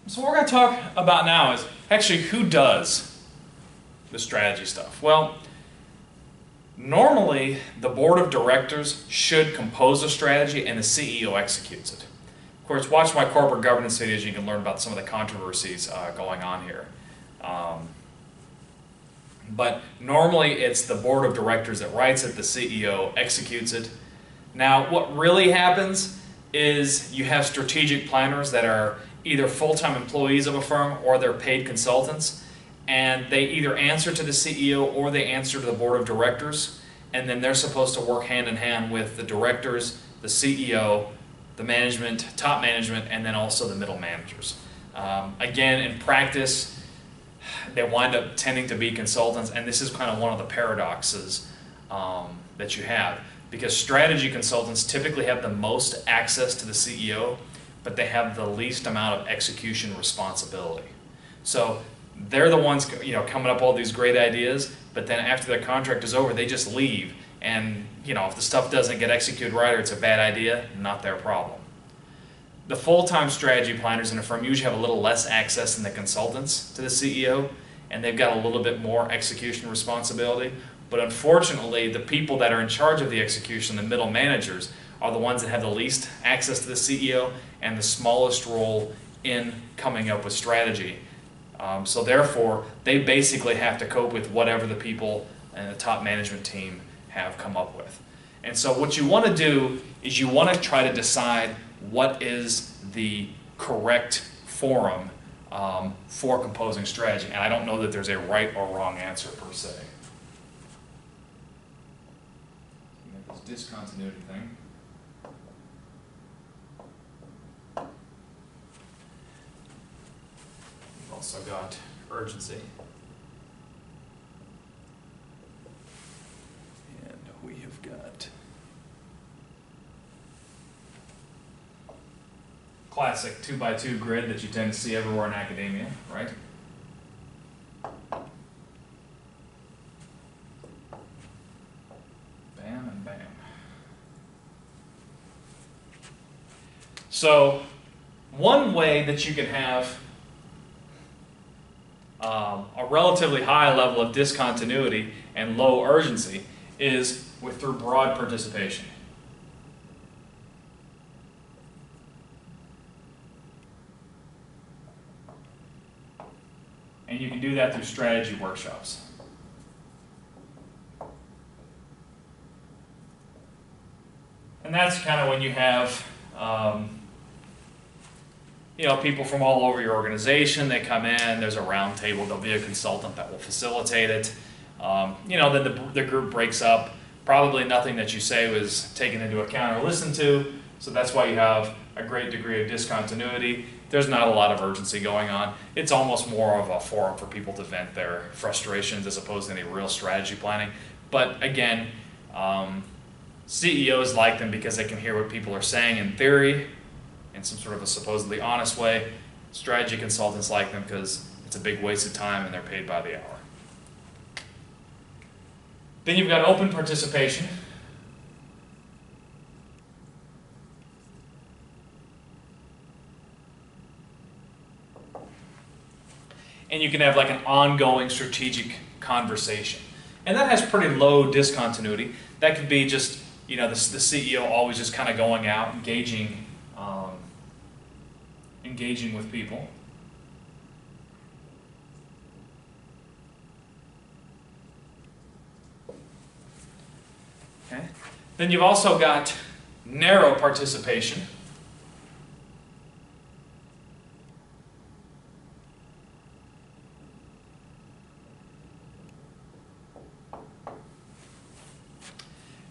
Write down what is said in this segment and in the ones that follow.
So what we're going to talk about now is actually who does the strategy stuff. Well, normally the board of directors should compose a strategy and the CEO executes it. Of course, watch my corporate governance videos, you can learn about some of the controversies going on here. But normally it's the board of directors that writes it, the CEO executes it. Now what really happens is you have strategic planners that are either full-time employees of a firm or they're paid consultants, and they either answer to the CEO or they answer to the board of directors, and then they're supposed to work hand in hand with the directors, the CEO, the management, top management, and then also the middle managers. Again, in practice, they wind up tending to be consultants, and this is kind of one of the paradoxes that you have, because strategy consultants typically have the most access to the CEO, but they have the least amount of execution responsibility. So they're the ones, coming up with all these great ideas, but then after their contract is over, they just leave. And if the stuff doesn't get executed right or it's a bad idea, not their problem. The full-time strategy planners in a firm usually have a little less access than the consultants to the CEO, and they've got a little bit more execution responsibility. But unfortunately, the people that are in charge of the execution, the middle managers, are the ones that have the least access to the CEO and the smallest role in coming up with strategy. So therefore, they basically have to cope with whatever the people and the top management team have come up with. And so what you want to do is you want to try to decide what is the correct forum for composing strategy. And I don't know that there's a right or wrong answer per se. This discontinuity thing. We've also got urgency. And we have got classic 2x2 grid that you tend to see everywhere in academia, right? Bam and bam. So one way that you can have a relatively high level of discontinuity and low urgency is through broad participation. And you can do that through strategy workshops. And that's kind of when you have people from all over your organization. They come in, there's a round table, there'll be a consultant that will facilitate it. Then the group breaks up. Probably nothing that you say was taken into account or listened to, so that's why you have a great degree of discontinuity. There's not a lot of urgency going on. It's almost more of a forum for people to vent their frustrations as opposed to any real strategy planning. But again, CEOs like them because they can hear what people are saying in theory in some sort of a supposedly honest way. Strategy consultants like them because it's a big waste of time and they're paid by the hour. Then you've got open participation. And you can have like an ongoing strategic conversation. And that has pretty low discontinuity. That could be just, the CEO always just kind of going out, engaging with people. Okay. Then you've also got narrow participation.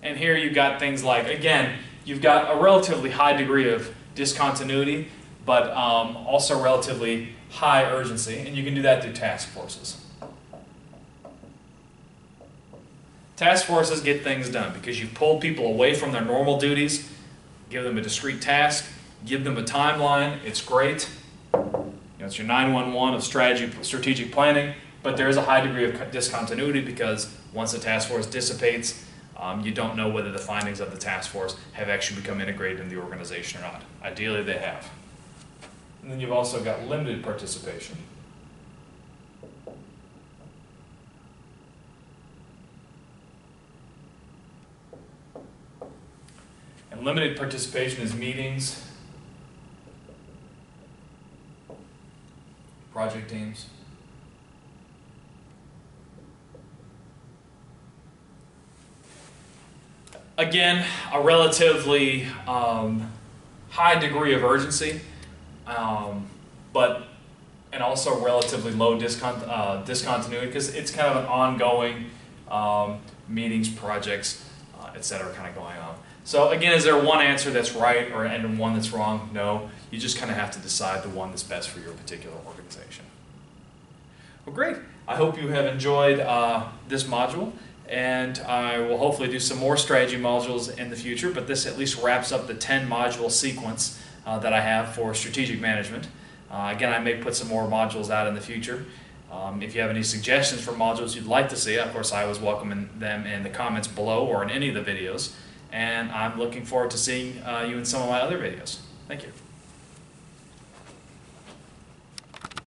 And here you've got things like, again, you've got a relatively high degree of discontinuity, but also relatively high urgency, and you can do that through task forces. Task forces get things done because you've pulled people away from their normal duties, give them a discrete task, give them a timeline. It's great. It's your 911 of strategic planning, but there is a high degree of discontinuity because once the task force dissipates, you don't know whether the findings of the task force have actually become integrated in the organization or not. Ideally, they have. And then you've also got limited participation. And limited participation is meetings, project teams. Again, a relatively high degree of urgency, and also relatively low discontinuity, because it's kind of an ongoing meetings, projects, etc. kind of going on. So again, is there one answer that's right and one that's wrong? No. You just kind of have to decide the one that's best for your particular organization. Well, great. I hope you have enjoyed this module, and I will hopefully do some more strategy modules in the future, but this at least wraps up the 10 module sequence that I have for strategic management. Again, I may put some more modules out in the future. If you have any suggestions for modules you'd like to see, of course I always welcome them in the comments below or in any of the videos. And I'm looking forward to seeing you in some of my other videos. Thank you.